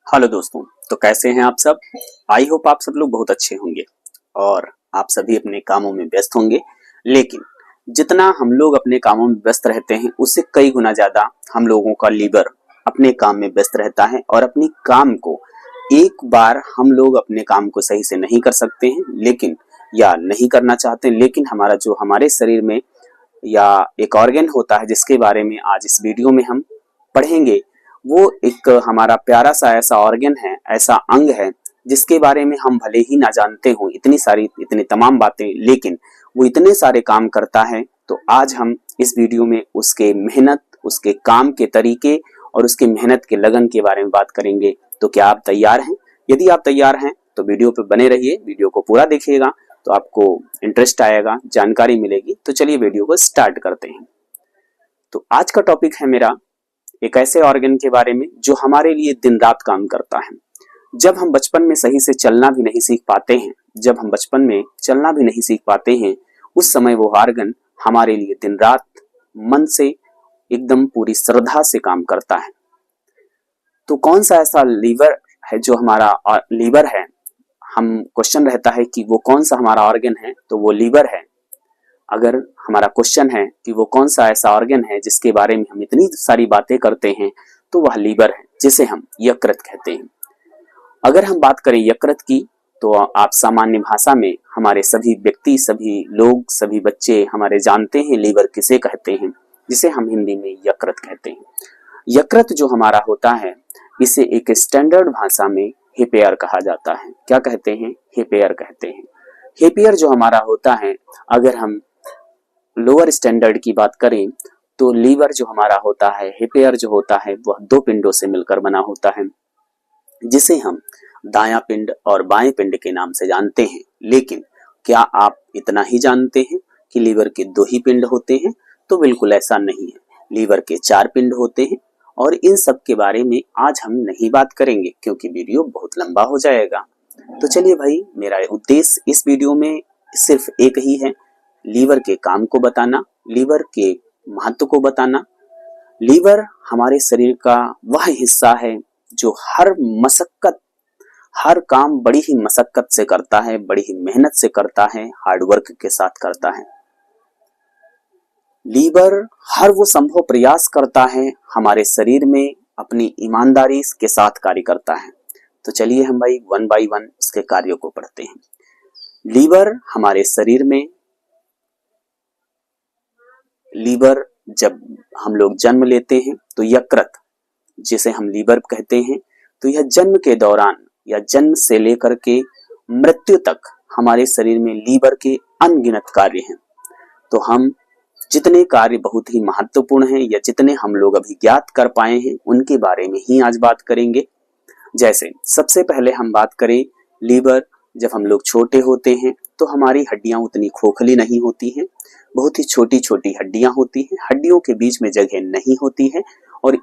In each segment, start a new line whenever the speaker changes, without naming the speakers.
Hello दोस्तों। तो कैसे हैं आप सब। आई होप आप सब लोग बहुत अच्छे होंगे और आप सभी अपने कामों में व्यस्त होंगे। लेकिन जितना हम लोग अपने कामों में व्यस्त रहते हैं उससे कई गुना ज्यादा हम लोगों का लीवर अपने काम में व्यस्त रहता है और अपनी काम को एक बार हम लोग अपने काम को सही से नहीं कर सकते हैं, लेकिन या नहीं करना चाहते हैं, लेकिन हमारा जो हमारे शरीर में या एक ऑर्गन होता है जिसके बारे में आज इस वीडियो में हम पढ़ेंगे, वो एक हमारा प्यारा सा ऐसा ऑर्गन है, ऐसा अंग है जिसके बारे में हम भले ही ना जानते हो इतनी तमाम बातें, लेकिन वो इतने सारे काम करता है। तो आज हम इस वीडियो में उसके मेहनत, उसके काम के तरीके और उसके मेहनत के लगन के बारे में बात करेंगे। तो क्या आप तैयार हैं? यदि आप तैयार हैं तो वीडियो पे बने रहिए, वीडियो को पूरा देखिएगा तो आपको इंटरेस्ट आएगा, जानकारी मिलेगी। तो चलिए वीडियो को स्टार्ट करते हैं। तो आज का टॉपिक है मेरा एक ऐसे ऑर्गन के बारे में जो हमारे लिए दिन रात काम करता है। जब हम बचपन में सही से चलना भी नहीं सीख पाते हैं, जब हम बचपन में चलना भी नहीं सीख पाते हैं, उस समय वो ऑर्गन हमारे लिए दिन रात मन से एकदम पूरी श्रद्धा से काम करता है। तो कौन सा ऐसा लीवर है जो हमारा लीवर है? हम क्वेश्चन रहता है कि वो कौन सा हमारा ऑर्गन है, तो वो लीवर है। अगर हमारा क्वेश्चन है कि वो कौन सा ऐसा ऑर्गन है जिसके बारे में हम इतनी सारी बातें करते हैं, तो वह लीवर है, जिसे हम यकृत कहते हैं। अगर हम बात करें यकृत की, तो आप सामान्य भाषा में हमारे सभी व्यक्ति, सभी लोग, सभी बच्चे हमारे जानते हैं लीवर किसे कहते हैं, जिसे हम हिंदी में यकृत कहते हैं। यकृत जो हमारा होता है, इसे एक स्टैंडर्ड भाषा में हेपेयर कहा जाता है। क्या कहते हैं? हेपेयर कहते हैं। हेपेयर जो हमारा होता है, अगर हम लोअर स्टैंडर्ड की बात करें तो लीवर जो हमारा होता है, हेपेयर जो होता है, वह दो पिंडों से मिलकर बना होता है, जिसे हम दायां पिंड और बाएं पिंड के नाम से जानते हैं। लेकिन क्या आप इतना ही जानते हैं कि लीवर के दो ही पिंड होते हैं? तो बिल्कुल ऐसा नहीं है। लीवर के 4 पिंड होते हैं और इन सब के बारे में आज हम नहीं बात करेंगे क्योंकि वीडियो बहुत लंबा हो जाएगा। तो चलिए भाई, मेरा उद्देश्य इस वीडियो में सिर्फ एक ही है, लीवर के काम को बताना, लीवर के महत्व को बताना। लीवर हमारे शरीर का वह हिस्सा है जो हर काम बड़ी ही मशक्कत से करता है, बड़ी ही मेहनत से करता है, हार्डवर्क के साथ करता है। लीवर हर वो संभव प्रयास करता है हमारे शरीर में अपनी ईमानदारी के साथ कार्य करता है। तो चलिए हम भाई वन बाय वन इसके कार्यों को पढ़ते हैं। लीवर हमारे शरीर में, लीवर जब हम लोग जन्म लेते हैं तो यकृत, जिसे हम लीवर कहते हैं, तो यह जन्म के दौरान या जन्म से लेकर के मृत्यु तक हमारे शरीर में लीवर के अनगिनत कार्य हैं। तो हम जितने कार्य बहुत ही महत्वपूर्ण हैं या जितने हम लोग अभी ज्ञात कर पाए हैं, उनके बारे में ही आज बात करेंगे। जैसे सबसे पहले हम बात करें, लीवर जब हम लोग छोटे होते हैं तो हमारी हड्डियां उतनी खोखली नहीं होती हैं, बहुत ही छोटी छोटी हड्डियां होती हैं, हड्डियों के बीच में जगह नहीं होती है और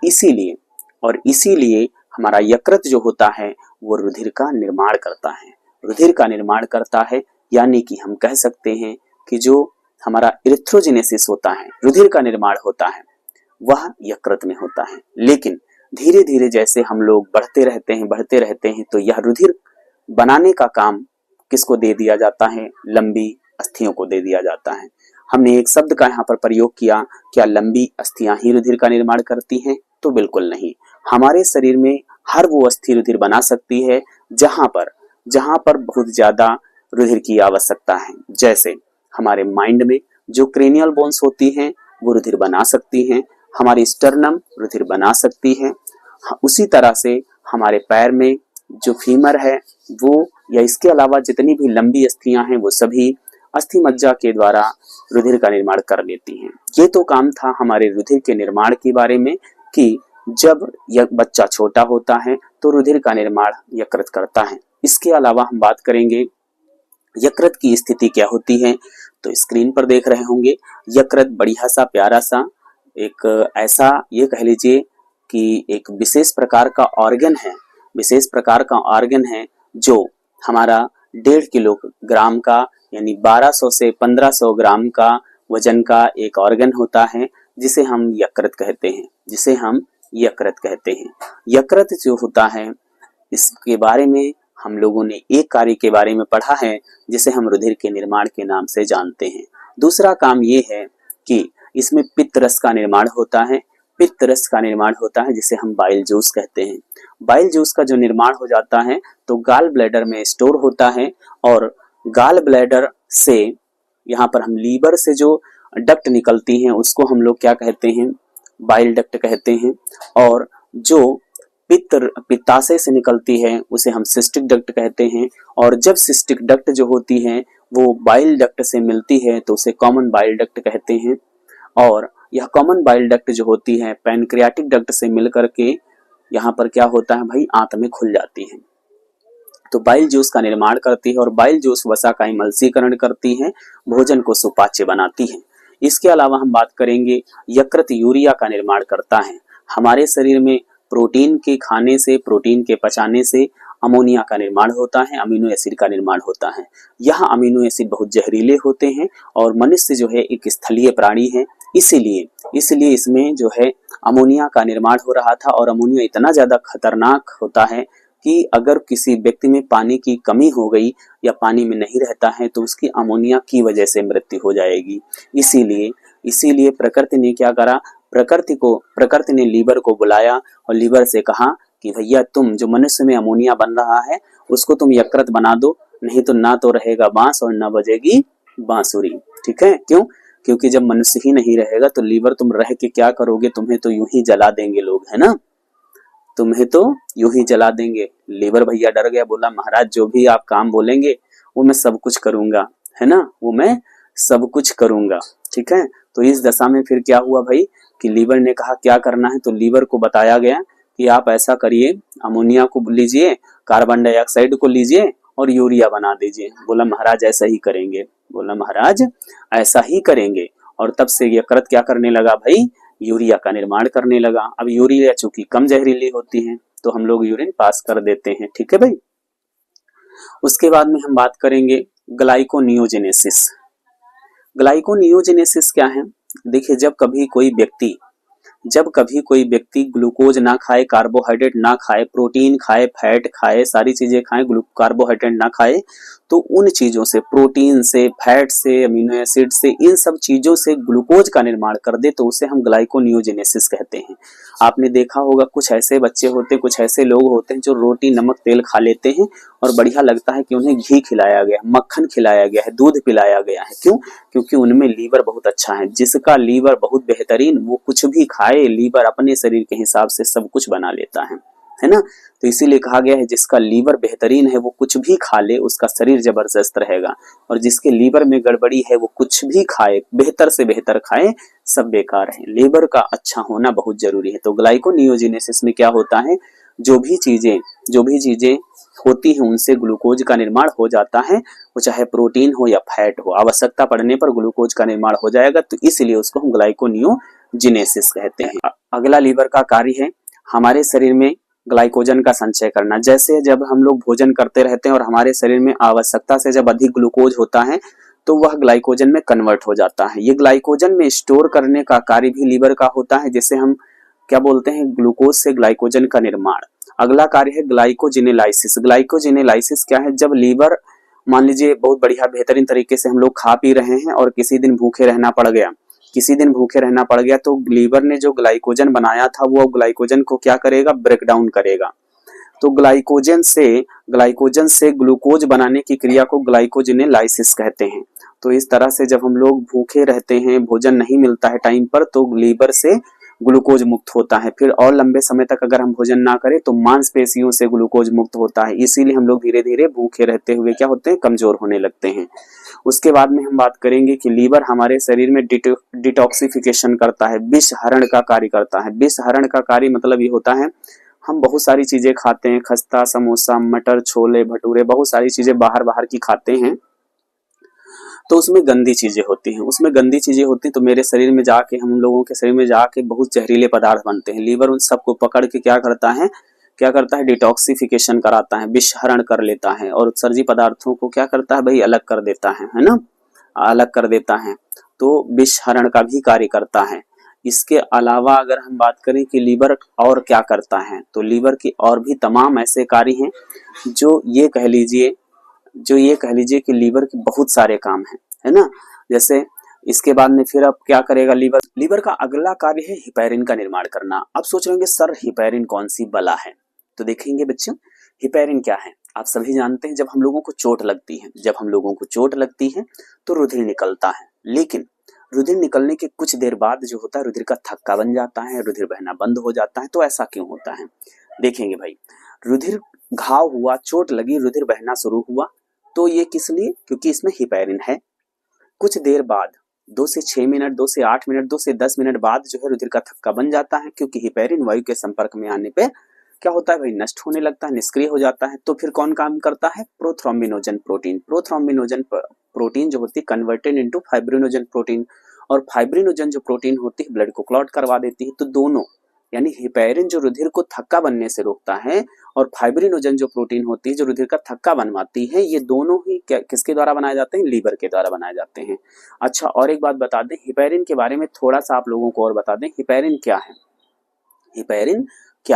इसीलिए हमारा यकृत जो होता है वो रुधिर का निर्माण करता है। रुधिर का निर्माण करता है, यानी कि हम कह सकते हैं कि जो हमारा इरिथ्रोजेनेसिस होता है, रुधिर का निर्माण होता है, वह यकृत में होता है। लेकिन धीरे धीरे जैसे हम लोग बढ़ते रहते हैं तो यह रुधिर बनाने का काम किसको दे दिया जाता है? लंबी अस्थियों को दे दिया जाता है। हमने एक शब्द का यहाँ पर प्रयोग किया, क्या लंबी अस्थियां ही रुधिर का निर्माण करती हैं? तो बिल्कुल नहीं। हमारे शरीर में हर वो अस्थि रुधिर बना सकती है जहां पर बहुत ज्यादा रुधिर की आवश्यकता है। जैसे हमारे माइंड में जो क्रेनियल बोन्स होती हैं वो रुधिर बना सकती हैं, हमारी स्टर्नम रुधिर बना सकती है। उसी तरह से हमारे पैर में जो फीमर है वो, या इसके अलावा जितनी भी लंबी अस्थियां हैं वो सभी अस्थि मज्जा के द्वारा रुधिर का निर्माण कर लेती हैं। ये तो काम था हमारे रुधिर के निर्माण के बारे में कि जब यह बच्चा छोटा होता है तो रुधिर का निर्माण यकृत करता है। इसके अलावा हम बात करेंगे यकृत की स्थिति क्या होती है, तो स्क्रीन पर देख रहे होंगे। यकृत बढ़िया सा प्यारा सा एक ऐसा, ये कह लीजिए कि एक विशेष प्रकार का ऑर्गन है जो हमारा 1.5 किलोग्राम का यानी 1200 से 1500 ग्राम का वजन का एक ऑर्गन होता है, जिसे हम यकृत कहते हैं। यकृत जो होता है इसके बारे में हम लोगों ने एक कार्य के बारे में पढ़ा है जिसे हम रुधिर के निर्माण के नाम से जानते हैं। दूसरा काम ये है कि इसमें पित्त रस का निर्माण होता है। पित्त रस का निर्माण होता है जिसे हम बाइल जूस कहते हैं। बाइल जूस का जो निर्माण हो जाता है तो गाल ब्लैडर में स्टोर होता है और गाल ब्लैडर से यहाँ पर हम लीवर से जो डक्ट निकलती हैं उसको हम लोग क्या कहते हैं, बाइल डक्ट कहते हैं। और जो पित्ताशय से निकलती है उसे हम सिस्टिक डक्ट कहते हैं। और जब सिस्टिक डक्ट जो होती है वो बाइल डक्ट से मिलती है तो उसे कॉमन बाइल डक्ट कहते हैं। और यह कॉमन बाइल डक्ट जो होती है पैनक्रियाटिक डक्ट से मिलकर के यहाँ पर क्या होता है भाई, आंत में खुल जाती है, तो बाइल जूस का निर्माण करती है। और बाइल जूस वसा का एमल्सीकरण करती है, भोजन को सुपाच्य बनाती है। इसके अलावा हम बात करेंगे यकृत यूरिया का निर्माण करता है। हमारे शरीर में प्रोटीन के खाने से, प्रोटीन के पचाने से अमोनिया का निर्माण होता है, अमीनो एसिड का निर्माण होता है। यह अमीनो एसिड बहुत जहरीले होते हैं और मनुष्य जो है एक स्थलीय प्राणी है, इसीलिए इसमें जो है अमोनिया का निर्माण हो रहा था। और अमोनिया इतना ज्यादा खतरनाक होता है कि अगर किसी व्यक्ति में पानी की कमी हो गई या पानी में नहीं रहता है तो उसकी अमोनिया की वजह से मृत्यु हो जाएगी। इसीलिए प्रकृति ने क्या करा, प्रकृति ने लीवर को बुलाया और लीवर से कहा कि भैया तुम जो मनुष्य में अमोनिया बन रहा है उसको तुम यकृत बना दो, नहीं तो ना तो रहेगा बांस और ना बजेगी बांसुरी। ठीक है, क्यों? क्योंकि जब मनुष्य ही नहीं रहेगा तो लीवर तुम रह के क्या करोगे, तुम्हें तो यूं ही जला देंगे लोग, है ना, तुम्हें तो यूं ही जला देंगे। लीवर भैया डर गया, बोला महाराज जो भी आप काम बोलेंगे वो मैं सब कुछ करूंगा, है ना, वो मैं सब कुछ करूंगा। ठीक है, तो इस दशा में फिर क्या हुआ भाई कि लीवर ने कहा क्या करना है, तो लीवर को बताया गया कि आप ऐसा करिए, अमोनिया को लीजिए, कार्बन डाइऑक्साइड को लीजिए और यूरिया बना दीजिए। बोला महाराज ऐसा ही करेंगे, बोला महाराज ऐसा ही करेंगे। और तब से यकृत क्या करने लगा भाई, यूरिया का निर्माण करने लगा। अब यूरिया चूंकि कम जहरीली होती है तो हम लोग यूरिन पास कर देते हैं। ठीक है भाई, उसके बाद में हम बात करेंगे ग्लाइकोनियोजेनेसिस। ग्लाइकोनियोजेनेसिस क्या है, देखिए जब कभी कोई व्यक्ति ग्लूकोज ना खाए, कार्बोहाइड्रेट ना खाए, प्रोटीन खाए, फैट खाए, सारी चीजें खाए, कार्बोहाइड्रेट ना खाए, तो उन चीजों से, प्रोटीन से, फैट से, अमीनो एसिड से, इन सब चीजों से ग्लूकोज का निर्माण कर दे तो उसे हम ग्लाइकोनियोजेनेसिस कहते हैं। आपने देखा होगा कुछ ऐसे बच्चे होते, कुछ ऐसे लोग होते हैं जो रोटी नमक तेल खा लेते हैं और बढ़िया लगता है कि उन्हें घी खिलाया गया, मक्खन खिलाया गया है, दूध पिलाया गया है। क्यों? क्योंकि उनमें लीवर बहुत अच्छा है। जिसका लीवर बहुत बेहतरीन, वो कुछ भी खाए, लीवर अपने शरीर के हिसाब से सब कुछ बना लेता है ना। तो इसीलिए कहा गया है जिसका लीवर बेहतरीन है वो कुछ भी खा ले, उसका शरीर जबरदस्त रहेगा। और जिसके लीवर में गड़बड़ी है वो कुछ भी खाए, बेहतर से बेहतर खाए, सब बेकार है। लीवर का अच्छा होना बहुत जरूरी है। तो ग्लाइकोनियोजेनेसिस में क्या होता है, जो भी चीजें होती है उनसे ग्लूकोज का निर्माण हो जाता है, वो चाहे प्रोटीन हो या फैट हो, आवश्यकता पड़ने पर ग्लूकोज का निर्माण हो जाएगा। तो इसलिए उसको हम ग्लाइकोनियोजेनेसिस कहते हैं। अगला लीवर का कार्य है हमारे शरीर में ग्लाइकोजन का संचय करना। जैसे जब हम लोग भोजन करते रहते हैं और हमारे शरीर में आवश्यकता से जब अधिक ग्लूकोज होता है तो वह ग्लाइकोजन में कन्वर्ट हो जाता है। ये ग्लाइकोजन में स्टोर करने का कार्य भी लीवर का होता है, जिसे हम क्या बोलते हैं, ग्लूकोज से ग्लाइकोजन का निर्माण। अगला कार्य है ग्लाइकोजिनेलाइसिस। ग्लाइकोजिनेलाइसिस क्या है, जब लीवर मान लीजिए बहुत बढ़िया बेहतरीन तरीके से हम लोग खा पी रहे हैं और किसी दिन भूखे रहना पड़ गया तो लीवर ने जो ग्लाइकोजन बनाया था वो ग्लाइकोजन को क्या करेगा, ब्रेक डाउन करेगा। तो ग्लाइकोजन से ग्लूकोज बनाने की क्रिया को ग्लाइकोजिनेलाइसिस कहते हैं। तो इस तरह से जब हम लोग भूखे रहते हैं, भोजन नहीं मिलता है टाइम पर, तो लीवर से ग्लूकोज मुक्त होता है। फिर और लंबे समय तक अगर हम भोजन ना करें तो मांसपेशियों से ग्लूकोज मुक्त होता है। इसीलिए हम लोग धीरे धीरे भूखे रहते हुए क्या होते हैं, कमजोर होने लगते हैं। उसके बाद में हम बात करेंगे कि लीवर हमारे शरीर में डिटॉक्सिफिकेशन करता है, विष हरण का कार्य करता है। विष हरण का कार्य मतलब ये होता है, हम बहुत सारी चीजें खाते हैं, खस्ता, समोसा, मटर, छोले भटूरे, बहुत सारी चीजें बाहर की खाते हैं, तो उसमें गंदी चीजें होती हैं। तो मेरे शरीर में जाके, हम लोगों के शरीर में जाके बहुत जहरीले पदार्थ बनते हैं। लीवर उन सबको पकड़ के क्या करता है, डिटॉक्सिफिकेशन कराता है, विषहरण कर लेता है और उत्सर्जी पदार्थों को क्या करता है भाई, अलग कर देता है ना, अलग कर देता है। तो विषहरण का भी कार्य करता है। इसके अलावा अगर हम बात करें कि लीवर और क्या करता है, तो लीवर की और भी तमाम ऐसे कार्य हैं जो ये कह लीजिए कि लीवर के बहुत सारे काम हैं, है ना। जैसे इसके बाद में फिर अब क्या करेगा लीवर का अगला कार्य है हिपैरिन का निर्माण करना। अब सोच रहे होंगे सर हिपैरिन कौन सी बला है, तो देखेंगे बच्चों हिपैरिन क्या है। आप सभी जानते हैं जब हम लोगों को चोट लगती है तो रुधिर निकलता है, लेकिन रुधिर निकलने के कुछ देर बाद जो होता है रुधिर का थक्का बन जाता है, रुधिर बहना बंद हो जाता है। तो ऐसा क्यों होता है, देखेंगे भाई। रुधिर घाव हुआ, चोट लगी, रुधिर बहना शुरू हुआ, तो ये किस लिए, क्योंकि इसमें हिपैरिन है। कुछ देर बाद 2 से 6 मिनट, 2 से 8 मिनट, 2 से 10 मिनट बाद जो है रुधिर का थक्का बन जाता है, क्योंकि हिपैरिन वायु के संपर्क में आने पे क्या होता है भाई, नष्ट होने लगता है, निष्क्रिय हो जाता है। तो फिर कौन काम करता है, प्रोथ्रोम्बिनोजन प्रोटीन जो होती है कन्वर्टेड इनटू फाइब्रिनोजन प्रोटीन, और फाइब्रिनोजन जो प्रोटीन होती है ब्लड को क्लॉट करवा देती है। तो दोनों यानी हिपैरिन जो रुधिर को थक्का बनने से रोकता है और फाइब्रिनोजन जो प्रोटीन होती है जो रुधिर का थक्का बनवाती है, ये दोनों ही किसके द्वारा बनाए जाते हैं, लीवर के द्वारा बनाए जाते हैं। अच्छा और एक बात बता दें हिपैरिन के बारे में थोड़ा सा आप लोगों को और बता दें, हिपैरिन क्या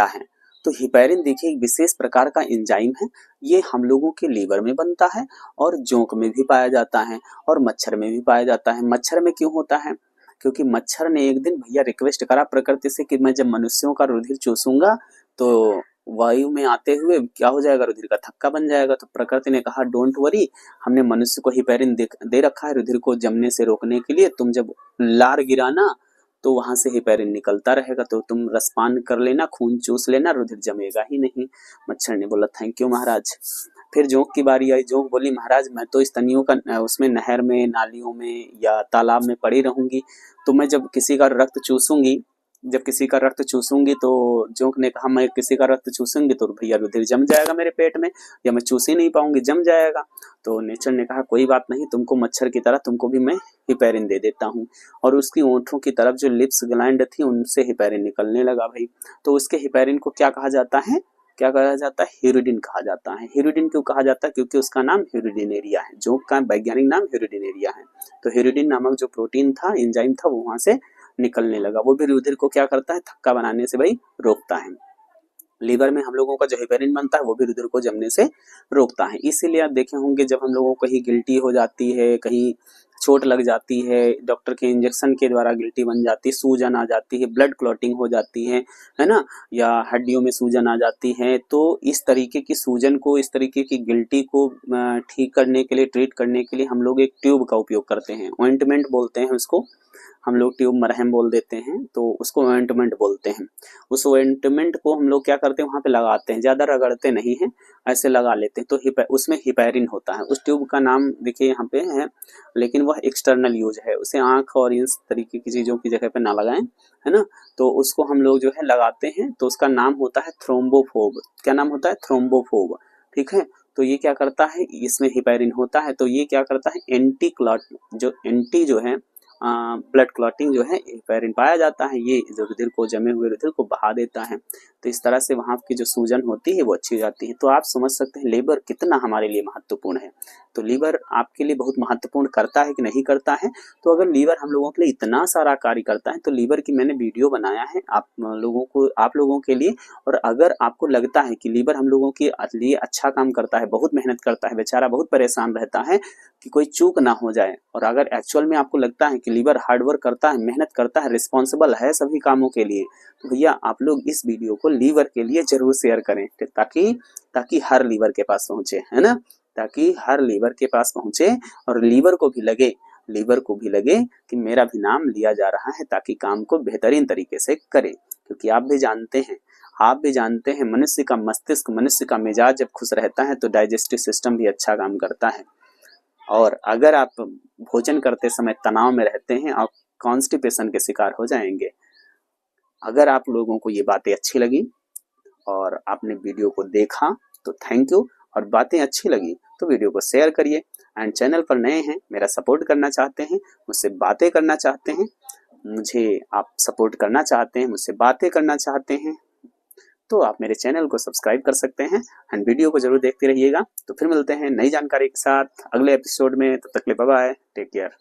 है। तो हिपैरिन देखिए एक विशेष प्रकार का एंजाइम है, ये हम लोगों के लीवर में बनता है और जोंक में भी पाया जाता है और मच्छर में भी पाया जाता है। मच्छर में क्यों होता है, क्योंकि मच्छर ने एक दिन भैया रिक्वेस्ट करा प्रकृति से कि मैं जब मनुष्यों का रुधिर चूसूंगा तो वायु में आते हुए क्या हो जाएगा, रुधिर का थक्का बन जाएगा। तो प्रकृति ने कहा डोंट वरी, हमने मनुष्य को हिपैरिन दे रखा है रुधिर को जमने से रोकने के लिए, तुम जब लार गिराना तो वहां से हिपैरिन निकलता रहेगा, तो तुम रसपान कर लेना, खून चूस लेना, रुधिर जमेगा ही नहीं। मच्छर ने बोला थैंक यू महाराज। फिर जोंक की बारी आई, जोंक बोली महाराज मैं तो स्तनियों का उसमें नहर में, नालियों में या तालाब में पड़ी रहूंगी, तो मैं जब किसी का रक्त चूसूंगी तो जोंक ने कहा मैं किसी का रक्त चूसूंगी तो भैया रुधिर जम जाएगा मेरे पेट में, या मैं चूस ही नहीं पाऊंगी, जम जाएगा। तो नेचर ने कहा कोई बात नहीं, तुमको मच्छर की तरह तुमको भी मैं हिपैरिन दे देता हूँ। और उसकी ओंठों की तरफ जो लिप्स ग्लैंड थी उनसे हिपैरिन निकलने लगा भाई। तो उसके हिपैरिन को क्या कहा जाता है, हिरुडिन कहा जाता है। हिरुडिन क्यों कहा जाता है, क्योंकि उसका नाम हिरुडिनेरिया है, जोंक का वैज्ञानिक नाम हिरुडिनेरिया है। तो हिरुडिन नामक जो प्रोटीन था, एंजाइम था, वो वहां से निकलने लगा, वो भी रुधिर को क्या करता है, थक्का बनाने से भाई रोकता है। लीवर में हम लोगों का जो हिपैरिन बनता है वो भी रुधिर को जमने से रोकता है। इसीलिए आप देखे होंगे जब हम लोगों को कहीं गिल्टी हो जाती है, कहीं चोट लग जाती है, डॉक्टर के इंजेक्शन के द्वारा गिल्टी बन जाती है, सूजन आ जाती है, ब्लड क्लॉटिंग हो जाती है ना, या हड्डियों में सूजन आ जाती है, तो इस तरीके की सूजन को, इस तरीके की गिल्टी को ठीक करने के लिए, ट्रीट करने के लिए हम लोग एक ट्यूब का उपयोग करते हैं, ऑइंटमेंट बोलते हैं उसको हम लोग, ट्यूब मरहम बोल देते हैं, तो उसको ऑइंटमेंट बोलते हैं। उस ऑइंटमेंट को हम लोग क्या करते हैं, वहां पे लगाते हैं, ज्यादा रगड़ते नहीं हैं, ऐसे लगा लेते हैं। तो उसमें हिपैरिन होता है। उस ट्यूब का नाम देखिए यहाँ पे है, लेकिन वह एक्सटर्नल यूज है, उसे आंख और इस तरीके की चीजों की जगह पे ना लगाएं, है ना। तो उसको हम लोग जो है लगाते हैं, तो उसका नाम होता है थ्रोम्बोफोब। क्या नाम होता है, थ्रोम्बोफोब, ठीक है। तो ये क्या करता है, इसमें हिपैरिन होता है, तो ये क्या करता है, एंटी जो है ब्लड क्लॉटिंग जो है हिपैरिन पाया जाता है, ये जो रुधिर को, जमे हुए रुधिर को बहा देता है। तो इस तरह से वहां की जो सूजन होती है वो अच्छी हो जाती है। तो आप समझ सकते हैं लीवर कितना हमारे लिए महत्वपूर्ण है। तो लीवर आपके लिए बहुत महत्वपूर्ण करता है कि नहीं करता है। तो अगर लीवर हम लोगों के लिए इतना सारा कार्य करता है, तो लीवर की मैंने वीडियो बनाया है आप लोगों के लिए। और अगर आपको लगता है कि लीवर हम लोगों के लिए अच्छा काम करता है, बहुत मेहनत करता है, बेचारा बहुत परेशान रहता है कि कोई चूक ना हो जाए, और अगर एक्चुअल में आपको लगता है कि लीवर हार्डवर्क करता है, मेहनत करता है, रिस्पॉन्सिबल है सभी कामों के लिए, तो भैया आप लोग इस वीडियो को लीवर के लिए जरूर शेयर करें, ताकि हर लीवर के पास पहुंचे, है ना, ताकि हर लीवर के पास पहुंचे और लीवर को भी लगे कि मेरा भी नाम लिया जा रहा है, ताकि काम को बेहतरीन तरीके से करे। क्योंकि आप भी जानते हैं मनुष्य का मस्तिष्क, मनुष्य का मिजाज जब खुश रहता है तो डाइजेस्टिव सिस्टम भी अच्छा काम करता है। और अगर आप भोजन करते समय तनाव में रहते हैं, आप कॉन्स्टिपेशन के शिकार हो जाएंगे। अगर आप लोगों को ये बातें अच्छी लगी और आपने वीडियो को देखा तो थैंक यू, और बातें अच्छी लगी तो वीडियो को शेयर करिए। एंड चैनल पर नए हैं, मेरा सपोर्ट करना चाहते हैं, मुझसे बातें करना चाहते हैं, मुझे आप सपोर्ट करना चाहते हैं, मुझसे बातें करना चाहते हैं, तो आप मेरे चैनल को सब्सक्राइब कर सकते हैं एंड वीडियो को जरूर देखते रहिएगा। तो फिर मिलते हैं नई जानकारी के साथ अगले एपिसोड में, तब तक के लिए बाय बाय, टेक केयर।